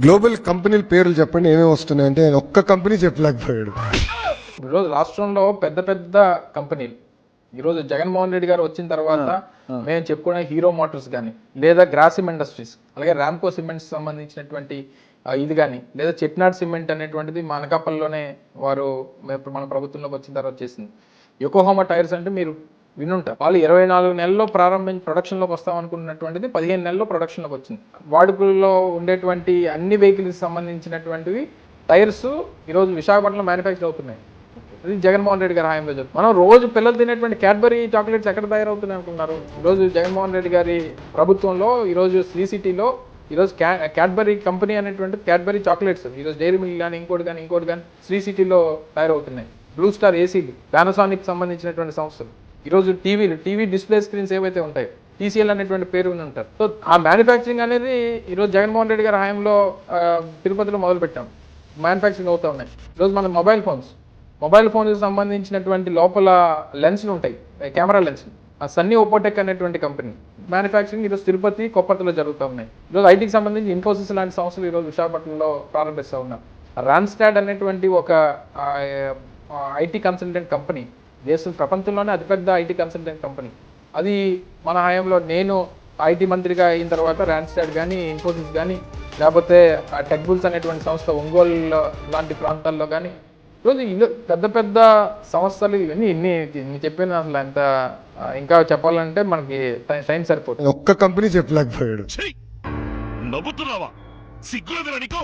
Global కంపెనీల పేర్లు చెప్పండి ఏమేమి వస్తున్నాయంటే ఆయన ఒక్క కంపెనీ చెప్పలేకపోయాడు. ఈరోజు రాష్ట్రంలో పెద్ద పెద్ద కంపెనీలు ఈరోజు జగన్మోహన్ రెడ్డి గారు వచ్చిన తర్వాత మేము చెప్పుకునే హీరో మోటార్స్ కానీ లేదా గ్రాసిమ్ ఇండస్ట్రీస్ అలాగే రామ్కో సిమెంట్స్ సంబంధించినటువంటి ఇది కానీ లేదా చెట్నాడ్ సిమెంట్ అనేటువంటిది మా అనకాపల్లిలోనే వారు మన ప్రభుత్వంలోకి వచ్చిన తర్వాత చేసింది. యోకోహామా టైర్స్ అంటే మీరు వినుంటారు. వాళ్ళు 24 నెలల్లో ప్రారంభించి ప్రొడక్షన్లోకి వస్తాం అనుకున్నటువంటిది 15 నెలల్లో ప్రొడక్షన్లోకి వచ్చింది. వాడుకల్లో ఉండేటువంటి అన్ని వెహికల్స్ సంబంధించినటువంటివి టైర్స్ ఈరోజు విశాఖపట్నంలో మ్యానుఫ్యాక్చర్ అవుతున్నాయి. అది జగన్మోహన్ రెడ్డి గారి హాయంలో చెప్తాం. మనం రోజు పిల్లలు తినేటువంటి క్యాడ్బరీ చాక్లెట్స్ ఎక్కడ తయారవుతున్నాయి అనుకున్నారు? ఈరోజు జగన్మోహన్ రెడ్డి గారి ప్రభుత్వంలో ఈరోజు శ్రీ సిటీలో ఈరోజు క్యాడ్బరీ కంపెనీ అనేటువంటి క్యాడ్బరీ చాక్లెట్స్ ఈరోజు డైరీ మిల్క్ కానీ ఇంకోటి కానీ శ్రీ సిటీలో తయారవుతున్నాయి. బ్లూ స్టార్ ఏసీలు, పానాసోనిక్ సంబంధించినటువంటి సంస్థలు, ఈరోజు టీవీ డిస్ప్లే స్క్రీన్స్ ఏవైతే ఉంటాయో TCL అనేటువంటి పేరు ఉంటారు. సో ఆ మ్యానుఫ్యాక్చరింగ్ అనేది ఈరోజు జగన్మోహన్ రెడ్డి గారి హాయంలో తిరుపతిలో మొదలు పెట్టాం. మ్యానుఫ్యాక్చరింగ్ అవుతూ ఉన్నాయి. ఈరోజు మన మొబైల్ ఫోన్స్ సంబంధించినటువంటి లోపల లెన్స్లు ఉంటాయి, కెమెరా లెన్స్లు, ఆ సన్నీ ఓపోటెక్ అనేటువంటి కంపెనీ మ్యానుఫ్యాక్చరింగ్ ఈరోజు తిరుపతి, కొప్పర్తిలో జరుగుతూ ఉన్నాయి. ఈరోజు ఐటీకి సంబంధించి ఇన్ఫోసిస్ లాంటి సంస్థలు ఈరోజు విశాఖపట్నంలో ప్రారంభిస్తూ ఉన్నారు. రాన్స్టాడ్ అనేటువంటి ఒక ఐటీ కన్సల్టెంట్ కంపెనీ ప్రపంచంలోనే అతిపెద్ద ఐటీ కన్సల్టెంట్ కంపెనీ, అది మన హయాంలో నేను ఐటీ మంత్రిగా అయిన తర్వాత రాన్స్టాడ్ కానీ ఇన్ఫోసిస్ కానీ లేకపోతే టెక్బుల్స్ అనేటువంటి సంస్థ ఒంగోలు లాంటి ప్రాంతాల్లో కానీ ఈరోజు పెద్ద పెద్ద సంస్థలు ఇన్ని చెప్పిన అసలు ఎంత ఇంకా చెప్పాలంటే మనకి టైం సరిపోతుంది. ఆయన ఒక్క కంపెనీ చెప్పలేకపోయాడు. నవ్వుతున్నావా? సిగ్గులేదురా నీకు?